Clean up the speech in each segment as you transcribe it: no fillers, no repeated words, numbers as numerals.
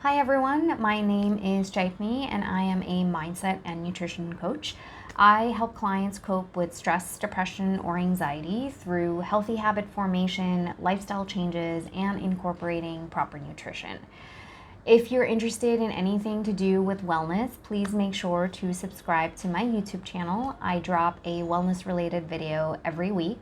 Hi everyone, my name is Chaitni and I am a mindset and nutrition coach. I help clients cope with stress, depression, or anxiety through healthy habit formation, lifestyle changes, and incorporating proper nutrition. If you're interested in anything to do with wellness, please make sure to subscribe to my YouTube channel. I drop a wellness related video every week.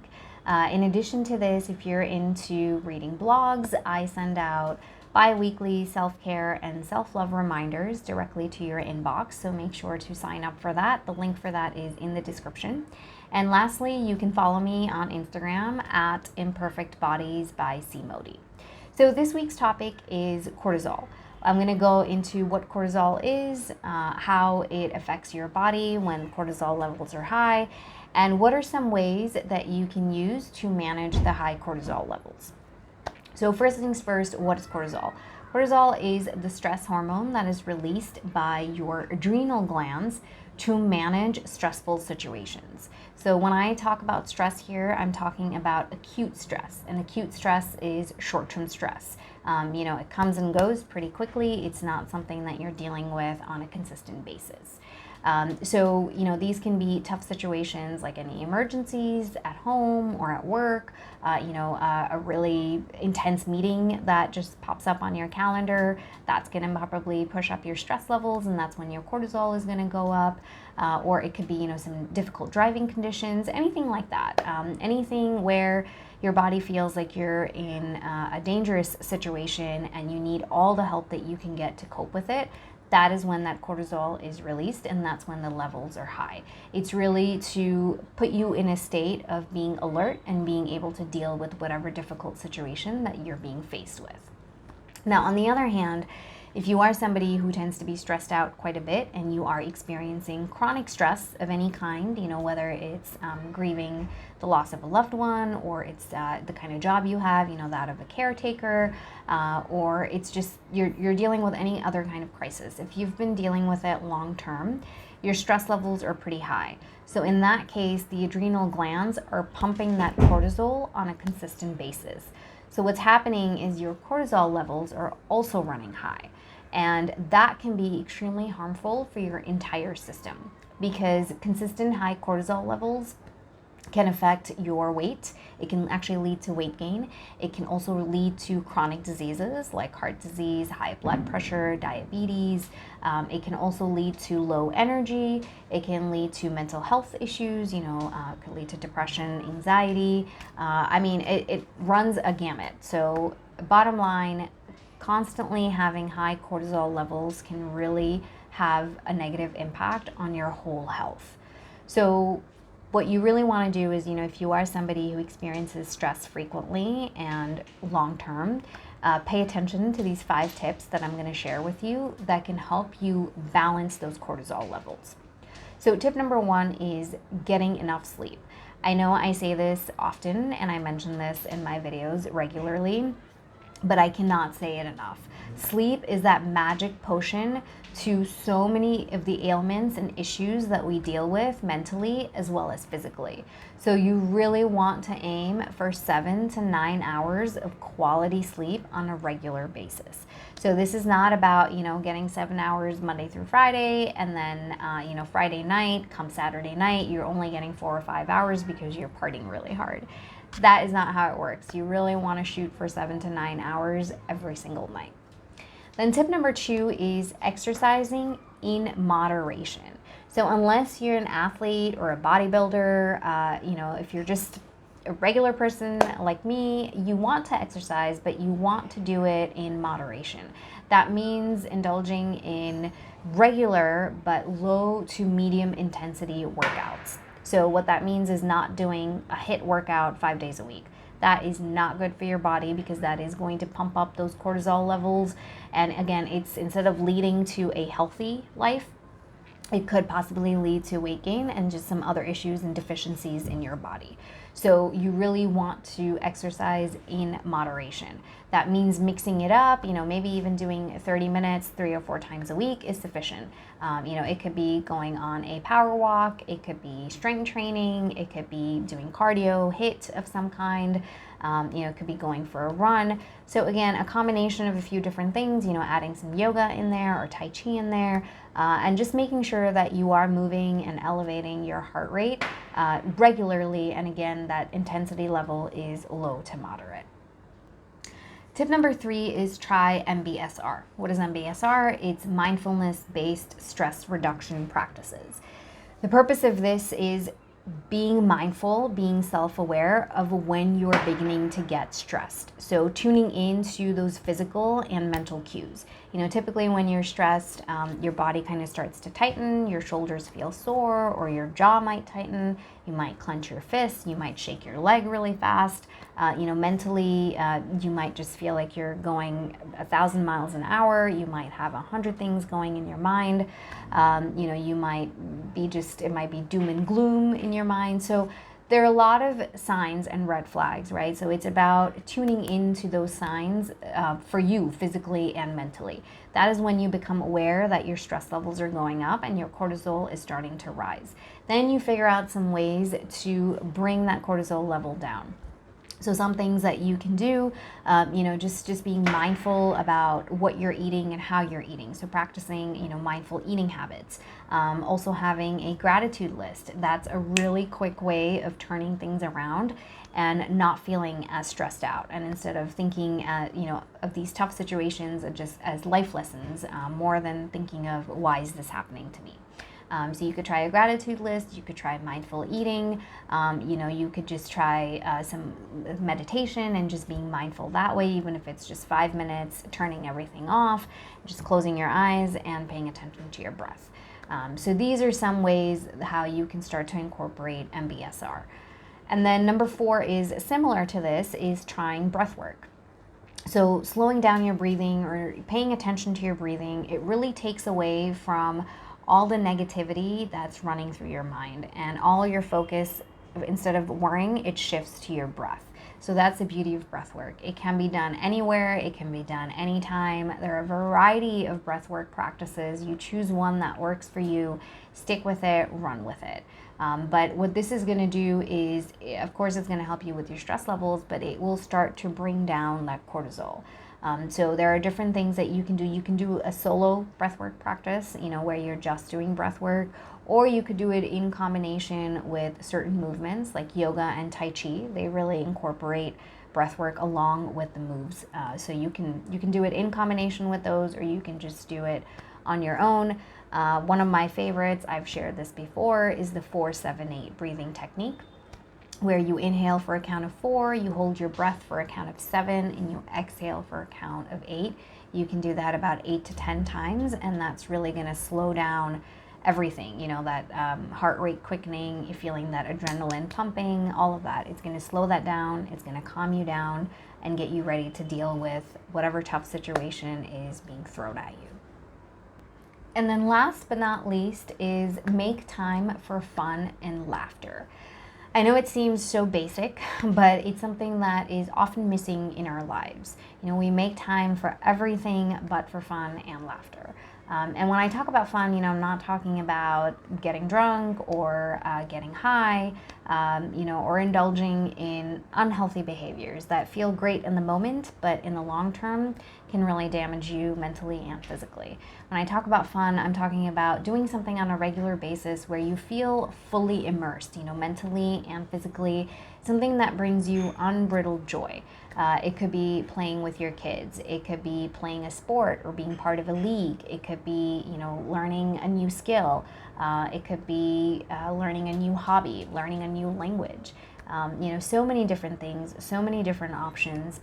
In addition to this, if you're into reading blogs, I send out bi-weekly self-care and self-love reminders directly to your inbox, so make sure to sign up for that. The link for that is in the description. And lastly, you can follow me on Instagram at Imperfect Bodies by C Modi. So this week's topic is cortisol. I'm going to go into what cortisol is, how it affects your body when cortisol levels are high, and what are some ways that you can use to manage the high cortisol levels. So first things first, what is cortisol? Cortisol is the stress hormone that is released by your adrenal glands to manage stressful situations. So when I talk about stress here, I'm talking about acute stress. And acute stress is short-term stress. It comes and goes pretty quickly. It's not something that you're dealing with on a consistent basis. These can be tough situations like any emergencies at home or at work, a really intense meeting that just pops up on your calendar. That's going to probably push up your stress levels, and that's when your cortisol is going to go up. Or it could be, some difficult driving conditions, anything like that. Anything where your body feels like you're in a dangerous situation and you need all the help that you can get to cope with it. That is when that cortisol is released, and that's when the levels are high. It's really to put you in a state of being alert and being able to deal with whatever difficult situation that you're being faced with. Now, on the other hand, if you are somebody who tends to be stressed out quite a bit and you are experiencing chronic stress of any kind, whether it's grieving the loss of a loved one, or it's the kind of job you have, that of a caretaker, or it's just you're dealing with any other kind of crisis. If you've been dealing with it long term, your stress levels are pretty high. So in that case, the adrenal glands are pumping that cortisol on a consistent basis. So what's happening is your cortisol levels are also running high. And that can be extremely harmful for your entire system, because consistent high cortisol levels can affect your weight. It can actually lead to weight gain. It can also lead to chronic diseases like heart disease, high blood pressure, diabetes. It can also lead to low energy. It can lead to mental health issues, it could lead to depression, anxiety. It runs a gamut. So bottom line, constantly having high cortisol levels can really have a negative impact on your whole health. So what you really want to do is, if you are somebody who experiences stress frequently and long term, pay attention to these 5 tips that I'm going to share with you that can help you balance those cortisol levels. So tip number 1 is getting enough sleep. I know I say this often and I mention this in my videos regularly, but I cannot say it enough. Sleep is that magic potion to so many of the ailments and issues that we deal with mentally as well as physically. So you really want to aim for 7 to 9 hours of quality sleep on a regular basis. So this is not about, getting 7 hours Monday through Friday, and then, Friday night, come Saturday night, you're only getting 4 or 5 hours because you're partying really hard. That is not how it works. You really want to shoot for 7 to 9 hours every single night. Then tip number 2 is exercising in moderation. So unless you're an athlete or a bodybuilder, if you're just a regular person like me, you want to exercise, but you want to do it in moderation. That means indulging in regular but low to medium intensity workouts. So what that means is not doing a HIIT workout 5 days a week. That is not good for your body, because that is going to pump up those cortisol levels. And again, it's instead of leading to a healthy life, it could possibly lead to weight gain and just some other issues and deficiencies in your body. So you really want to exercise in moderation. That means mixing it up, maybe even doing 30 minutes 3 or 4 times a week is sufficient. It could be going on a power walk, it could be strength training, it could be doing cardio, HIIT of some kind. It could be going for a run. So again, a combination of a few different things, adding some yoga in there or Tai Chi in there, and just making sure that you are moving and elevating your heart rate regularly. And again, that intensity level is low to moderate. Tip number 3 is try MBSR. What is MBSR? It's mindfulness-based stress reduction practices. The purpose of this is being mindful, being self-aware of when you're beginning to get stressed. So tuning into those physical and mental cues. Typically when you're stressed, your body kind of starts to tighten, your shoulders feel sore, or your jaw might tighten, you might clench your fists, you might shake your leg really fast. Mentally, you might just feel like you're going 1,000 miles an hour, you might have 100 things going in your mind, you might be it might be doom and gloom in your mind. So there are a lot of signs and red flags, right? So it's about tuning into those signs for you physically and mentally. That is when you become aware that your stress levels are going up and your cortisol is starting to rise. Then you figure out some ways to bring that cortisol level down. So some things that you can do, just being mindful about what you're eating and how you're eating. So practicing, mindful eating habits. Also having a gratitude list. That's a really quick way of turning things around and not feeling as stressed out. And instead of thinking, of these tough situations just as life lessons, more than thinking of why is this happening to me. So you could try a gratitude list, you could try mindful eating, you could just try some meditation and just being mindful that way, even if it's just 5 minutes, turning everything off, just closing your eyes and paying attention to your breath. So these are some ways how you can start to incorporate MBSR. And then number 4 is similar to this, is trying breath work. So slowing down your breathing or paying attention to your breathing, it really takes away from all the negativity that's running through your mind, and all your focus, instead of worrying, it shifts to your breath. So that's the beauty of breath work. It can be done anywhere, it can be done anytime. There are a variety of breath work practices. You choose one that works for you, stick with it, run with it. But what this is going to do is, of course, it's going to help you with your stress levels, but it will start to bring down that cortisol. So there are different things that you can do. You can do a solo breathwork practice, where you're just doing breathwork, or you could do it in combination with certain movements like yoga and Tai Chi. They really incorporate breathwork along with the moves. So you can do it in combination with those, or you can just do it on your own. One of my favorites, I've shared this before, is the 4-7-8 breathing technique, where you inhale for a count of 4, you hold your breath for a count of 7, and you exhale for a count of 8. You can do that about 8 to 10 times, and that's really going to slow down everything, that heart rate quickening, you're feeling that adrenaline pumping, all of that. It's going to slow that down, it's going to calm you down, and get you ready to deal with whatever tough situation is being thrown at you. And then last but not least is make time for fun and laughter. I know it seems so basic, but it's something that is often missing in our lives. We make time for everything but for fun and laughter. And when I talk about fun, I'm not talking about getting drunk or getting high, or indulging in unhealthy behaviors that feel great in the moment, but in the long term can really damage you mentally and physically. When I talk about fun, I'm talking about doing something on a regular basis where you feel fully immersed, mentally and physically, something that brings you unbridled joy. It could be playing with your kids. It could be playing a sport or being part of a league. It could be, learning a new skill. It could be learning a new hobby, learning a new language. So many different things, so many different options.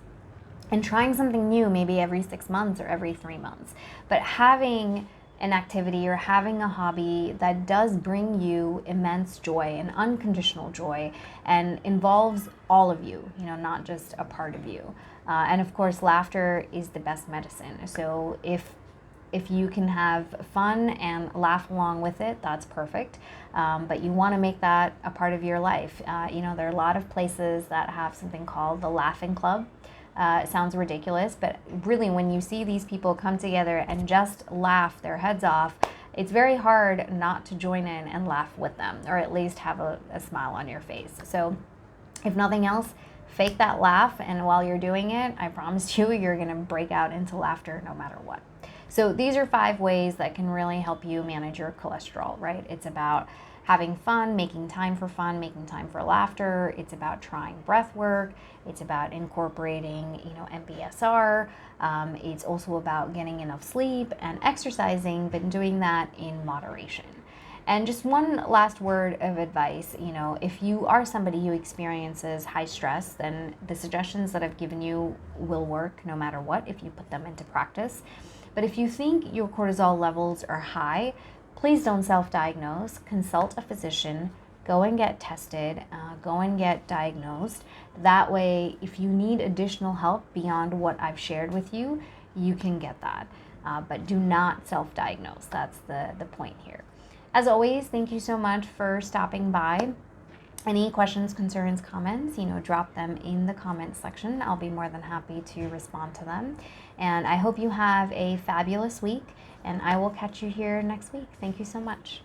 And trying something new maybe every 6 months or every 3 months. But having an activity or having a hobby that does bring you immense joy and unconditional joy and involves all of you, not just a part of you. And of course, laughter is the best medicine. So if you can have fun and laugh along with it, that's perfect. But you want to make that a part of your life. There are a lot of places that have something called the Laughing Club. It sounds ridiculous, but really when you see these people come together and just laugh their heads off, it's very hard not to join in and laugh with them, or at least have a smile on your face. So if nothing else, fake that laugh, and while you're doing it, I promise you, you're gonna break out into laughter no matter what. So these are 5 ways that can really help you manage your cholesterol, right? It's about having fun, making time for laughter. It's about trying breath work. It's about incorporating, MBSR. It's also about getting enough sleep and exercising, but doing that in moderation. And just one last word of advice, if you are somebody who experiences high stress, then the suggestions that I've given you will work no matter what if you put them into practice. But if you think your cortisol levels are high, please don't self-diagnose. Consult a physician. Go and get tested. Go and get diagnosed. That way, if you need additional help beyond what I've shared with you, you can get that. But do not self-diagnose. That's the point here. As always, thank you so much for stopping by. Any questions, concerns, comments, drop them in the comment section. I'll be more than happy to respond to them. And I hope you have a fabulous week, and I will catch you here next week. Thank you so much.